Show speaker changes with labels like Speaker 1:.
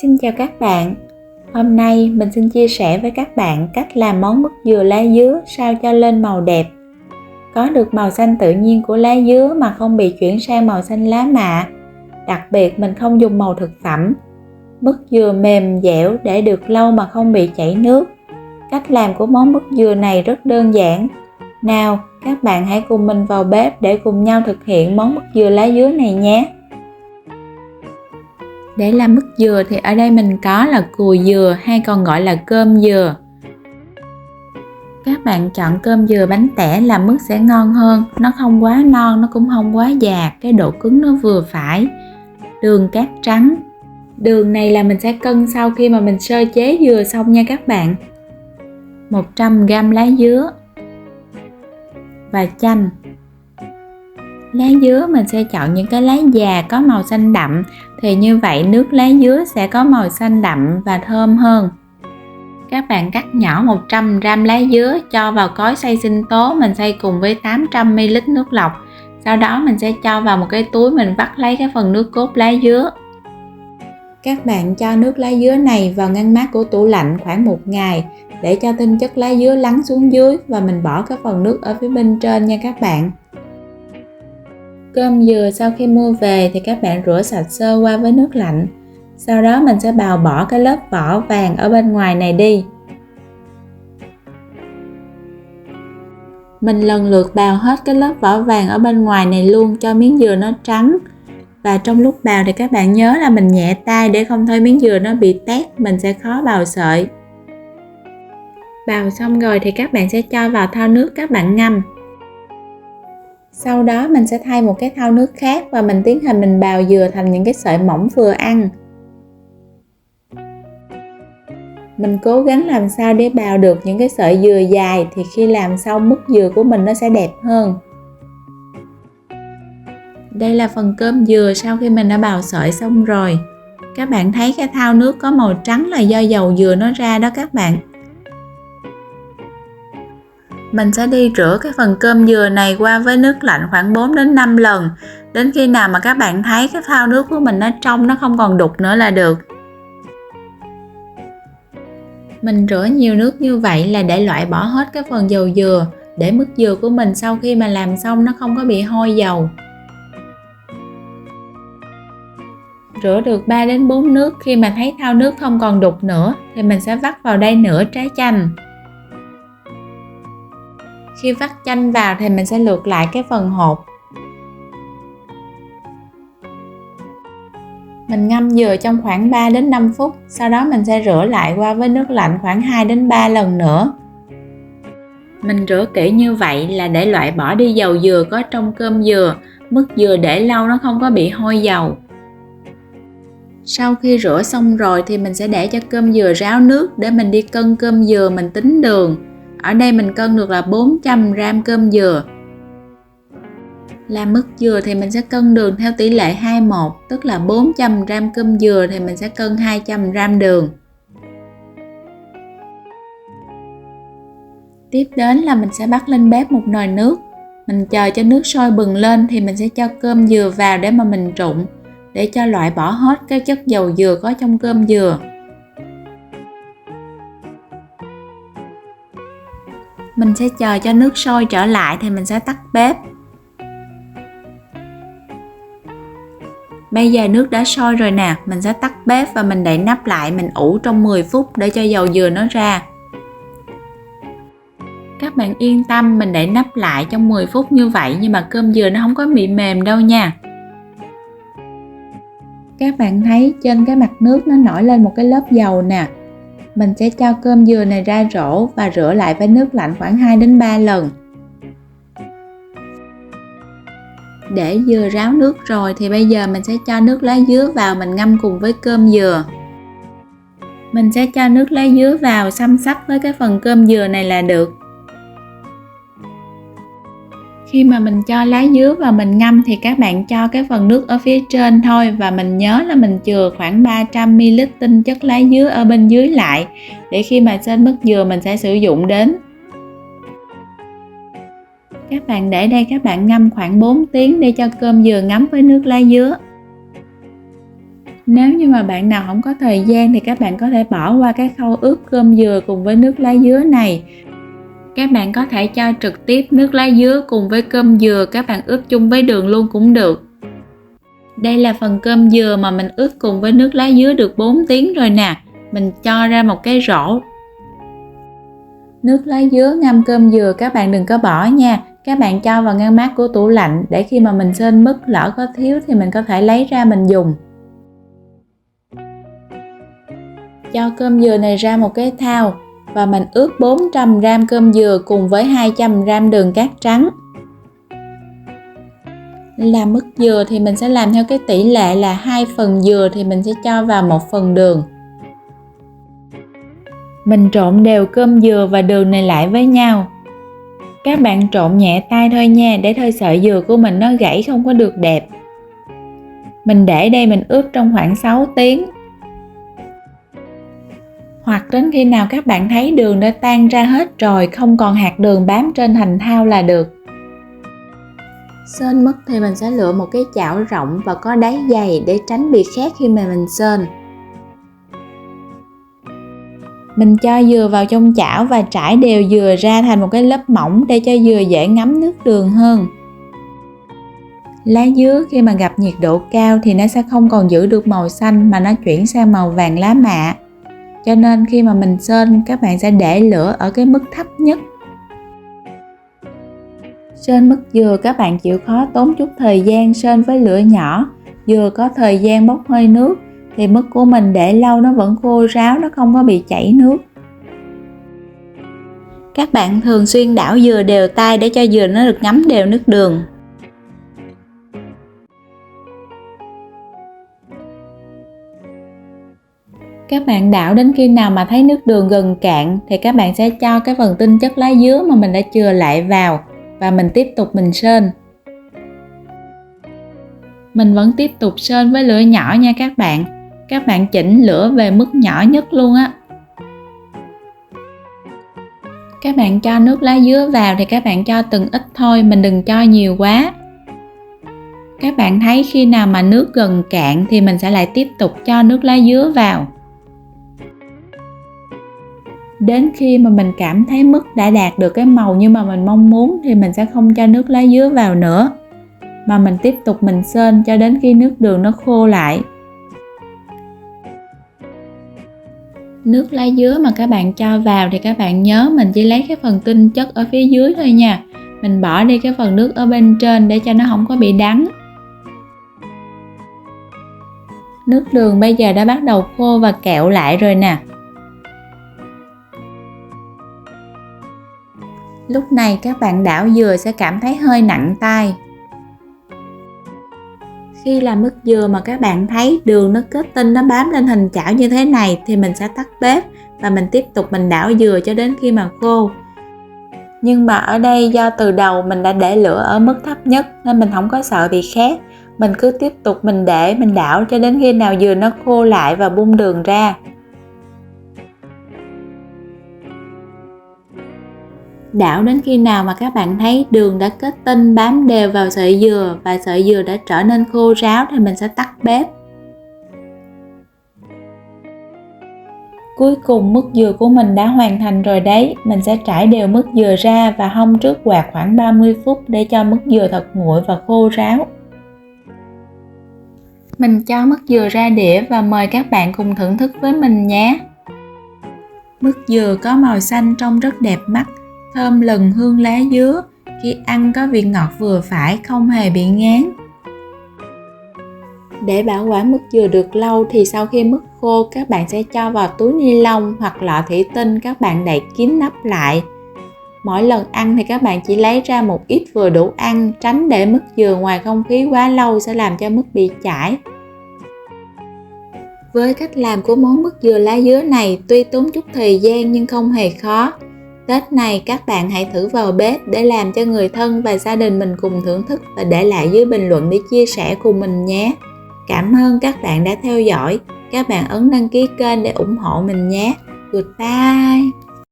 Speaker 1: Xin chào các bạn. Hôm nay mình xin chia sẻ với các bạn cách làm món mứt dừa lá dứa sao cho lên màu đẹp. Có được màu xanh tự nhiên của lá dứa mà không bị chuyển sang màu xanh lá mạ. Đặc biệt mình không dùng màu thực phẩm. Mứt dừa mềm dẻo để được lâu mà không bị chảy nước. Cách làm của món mứt dừa này rất đơn giản. Nào, các bạn hãy cùng mình vào bếp để cùng nhau thực hiện món mứt dừa lá dứa này nhé. Để làm mứt dừa thì ở đây mình có là cùi dừa hay còn gọi là cơm dừa. Các bạn chọn cơm dừa bánh tẻ làm mứt sẽ ngon hơn, nó không quá non, nó cũng không quá già, cái độ cứng nó vừa phải. Đường cát trắng. Đường này là mình sẽ cân sau khi mà mình sơ chế dừa xong nha các bạn. 100g lá dứa và chanh. Lá dứa mình sẽ chọn những cái lá già có màu xanh đậm, thì như vậy nước lá dứa sẽ có màu xanh đậm và thơm hơn. Các bạn cắt nhỏ 100g lá dứa cho vào cối xay sinh tố, mình xay cùng với 800ml nước lọc. Sau đó mình sẽ cho vào một cái túi, mình vắt lấy cái phần nước cốt lá dứa. Các bạn cho nước lá dứa này vào ngăn mát của tủ lạnh khoảng 1 ngày để cho tinh chất lá dứa lắng xuống dưới, và mình bỏ cái phần nước ở phía bên trên nha các bạn. Cơm dừa sau khi mua về thì các bạn rửa sạch sơ qua với nước lạnh. Sau đó mình sẽ bào bỏ cái lớp vỏ vàng ở bên ngoài này đi. Mình lần lượt bào hết cái lớp vỏ vàng ở bên ngoài này luôn cho miếng dừa nó trắng. Và trong lúc bào thì các bạn nhớ là mình nhẹ tay để không thôi miếng dừa nó bị tét, mình sẽ khó bào sợi. Bào xong rồi thì các bạn sẽ cho vào thau nước các bạn ngâm. Sau đó mình sẽ thay một cái thau nước khác và mình tiến hành mình bào dừa thành những cái sợi mỏng vừa ăn. Mình cố gắng làm sao để bào được những cái sợi dừa dài thì khi làm xong mứt dừa của mình nó sẽ đẹp hơn. Đây là phần cơm dừa sau khi mình đã bào sợi xong rồi. Các bạn thấy cái thau nước có màu trắng là do dầu dừa nó ra đó các bạn. Mình sẽ đi rửa cái phần cơm dừa này qua với nước lạnh khoảng 4 đến 5 lần. Đến khi nào mà các bạn thấy cái thau nước của mình nó trong, nó không còn đục nữa là được. Mình rửa nhiều nước như vậy là để loại bỏ hết cái phần dầu dừa, để mứt dừa của mình sau khi mà làm xong nó không có bị hôi dầu. Rửa được 3 đến 4 nước, khi mà thấy thau nước không còn đục nữa thì mình sẽ vắt vào đây nửa trái chanh. Khi vắt chanh vào thì mình sẽ lược lại cái phần hột. Mình ngâm dừa trong khoảng 3 đến 5 phút, sau đó mình sẽ rửa lại qua với nước lạnh khoảng 2 đến 3 lần nữa. Mình rửa kỹ như vậy là để loại bỏ đi dầu dừa có trong cơm dừa, mứt dừa để lâu nó không có bị hôi dầu. Sau khi rửa xong rồi thì mình sẽ để cho cơm dừa ráo nước để mình đi cân cơm dừa, mình tính đường. Ở đây mình cân được là 400g cơm dừa. Làm mứt dừa thì mình sẽ cân đường theo tỷ lệ 2:1, tức là 400g cơm dừa thì mình sẽ cân 200g đường. Tiếp đến là mình sẽ bắt lên bếp một nồi nước. Mình chờ cho nước sôi bừng lên thì mình sẽ cho cơm dừa vào để mà mình trụng, để cho loại bỏ hết cái chất dầu dừa có trong cơm dừa. Mình sẽ chờ cho nước sôi trở lại thì mình sẽ tắt bếp. Bây giờ nước đã sôi rồi nè, mình sẽ tắt bếp và mình đậy nắp lại, mình ủ trong 10 phút để cho dầu dừa nó ra. Các bạn yên tâm, mình đậy nắp lại trong 10 phút như vậy nhưng mà cơm dừa nó không có bị mềm đâu nha. Các bạn thấy trên cái mặt nước nó nổi lên một cái lớp dầu nè. Mình sẽ cho cơm dừa này ra rổ và rửa lại với nước lạnh khoảng 2 đến 3 lần. Để dừa ráo nước rồi thì bây giờ mình sẽ cho nước lá dứa vào, mình ngâm cùng với cơm dừa. Mình sẽ cho nước lá dứa vào xăm xắp với cái phần cơm dừa này là được. Khi mà mình cho lá dứa vào mình ngâm thì các bạn cho cái phần nước ở phía trên thôi, và mình nhớ là mình chừa khoảng 300ml tinh chất lá dứa ở bên dưới lại để khi mà xên mứt dừa mình sẽ sử dụng đến. Các bạn để đây các bạn ngâm khoảng 4 tiếng để cho cơm dừa ngấm với nước lá dứa. Nếu như mà bạn nào không có thời gian thì các bạn có thể bỏ qua cái khâu ướp cơm dừa cùng với nước lá dứa này. Các bạn có thể cho trực tiếp nước lá dứa cùng với cơm dừa, các bạn ướp chung với đường luôn cũng được. Đây là phần cơm dừa mà mình ướp cùng với nước lá dứa được 4 tiếng rồi nè. Mình cho ra một cái rổ. Nước lá dứa ngâm cơm dừa các bạn đừng có bỏ nha. Các bạn cho vào ngăn mát của tủ lạnh để khi mà mình xên mứt lỡ có thiếu thì mình có thể lấy ra mình dùng. Cho cơm dừa này ra một cái thau và mình ướp 400g cơm dừa cùng với 200g đường cát trắng. Làm mứt dừa thì mình sẽ làm theo cái tỷ lệ là 2 phần dừa thì mình sẽ cho vào 1 phần đường. Mình trộn đều cơm dừa và đường này lại với nhau. Các bạn trộn nhẹ tay thôi nha, để thôi sợi dừa của mình nó gãy không có được đẹp. Mình để đây mình ướp trong khoảng 6 tiếng. Hoặc đến khi nào các bạn thấy đường đã tan ra hết rồi, không còn hạt đường bám trên thành thau là được. Xên mứt thì mình sẽ lựa một cái chảo rộng và có đáy dày để tránh bị khét khi mà mình xên. Mình cho dừa vào trong chảo và trải đều dừa ra thành một cái lớp mỏng để cho dừa dễ ngấm nước đường hơn. Lá dứa khi mà gặp nhiệt độ cao thì nó sẽ không còn giữ được màu xanh mà nó chuyển sang màu vàng lá mạ. Cho nên khi mà mình xên các bạn sẽ để lửa ở cái mức thấp nhất. Xên mứt dừa các bạn chịu khó tốn chút thời gian xên với lửa nhỏ. Dừa có thời gian bốc hơi nước thì mứt của mình để lâu nó vẫn khô ráo, nó không có bị chảy nước. Các bạn thường xuyên đảo dừa đều tay để cho dừa nó được ngấm đều nước đường. Các bạn đảo đến khi nào mà thấy nước đường gần cạn thì các bạn sẽ cho cái phần tinh chất lá dứa mà mình đã chừa lại vào và mình tiếp tục mình xên. Mình vẫn tiếp tục xên với lửa nhỏ nha các bạn. Các bạn chỉnh lửa về mức nhỏ nhất luôn á. Các bạn cho nước lá dứa vào thì các bạn cho từng ít thôi, mình đừng cho nhiều quá. Các bạn thấy khi nào mà nước gần cạn thì mình sẽ lại tiếp tục cho nước lá dứa vào. Đến khi mà mình cảm thấy mứt đã đạt được cái màu như mà mình mong muốn thì mình sẽ không cho nước lá dứa vào nữa, mà mình tiếp tục mình xên cho đến khi nước đường nó khô lại. Nước lá dứa mà các bạn cho vào thì các bạn nhớ mình chỉ lấy cái phần tinh chất ở phía dưới thôi nha. Mình bỏ đi cái phần nước ở bên trên để cho nó không có bị đắng. Nước đường bây giờ đã bắt đầu khô và kẹo lại rồi nè. Lúc này các bạn đảo dừa sẽ cảm thấy hơi nặng tay. Khi làm mứt dừa mà các bạn thấy đường nó kết tinh, nó bám lên thành chảo như thế này thì mình sẽ tắt bếp và mình tiếp tục mình đảo dừa cho đến khi mà khô. Nhưng mà ở đây do từ đầu mình đã để lửa ở mức thấp nhất nên mình không có sợ bị khét. Mình cứ tiếp tục mình để mình đảo cho đến khi nào dừa nó khô lại và bung đường ra. Đảo đến khi nào mà các bạn thấy đường đã kết tinh bám đều vào sợi dừa và sợi dừa đã trở nên khô ráo thì mình sẽ tắt bếp. Cuối cùng mứt dừa của mình đã hoàn thành rồi đấy. Mình sẽ trải đều mứt dừa ra và hong trước quạt khoảng 30 phút để cho mứt dừa thật nguội và khô ráo. Mình cho mứt dừa ra đĩa và mời các bạn cùng thưởng thức với mình nhé. Mứt dừa có màu xanh trông rất đẹp mắt, thơm lừng hương lá dứa, khi ăn có vị ngọt vừa phải, không hề bị ngán. Để bảo quản mứt dừa được lâu thì sau khi mứt khô các bạn sẽ cho vào túi ni lông hoặc lọ thủy tinh, các bạn đậy kín nắp lại. Mỗi lần ăn thì các bạn chỉ lấy ra một ít vừa đủ ăn, tránh để mứt dừa ngoài không khí quá lâu sẽ làm cho mứt bị chảy. Với cách làm của món mứt dừa lá dứa này tuy tốn chút thời gian nhưng không hề khó. Tết này các bạn hãy thử vào bếp để làm cho người thân và gia đình mình cùng thưởng thức và để lại dưới bình luận để chia sẻ cùng mình nhé. Cảm ơn các bạn đã theo dõi. Các bạn ấn đăng ký kênh để ủng hộ mình nhé. Goodbye.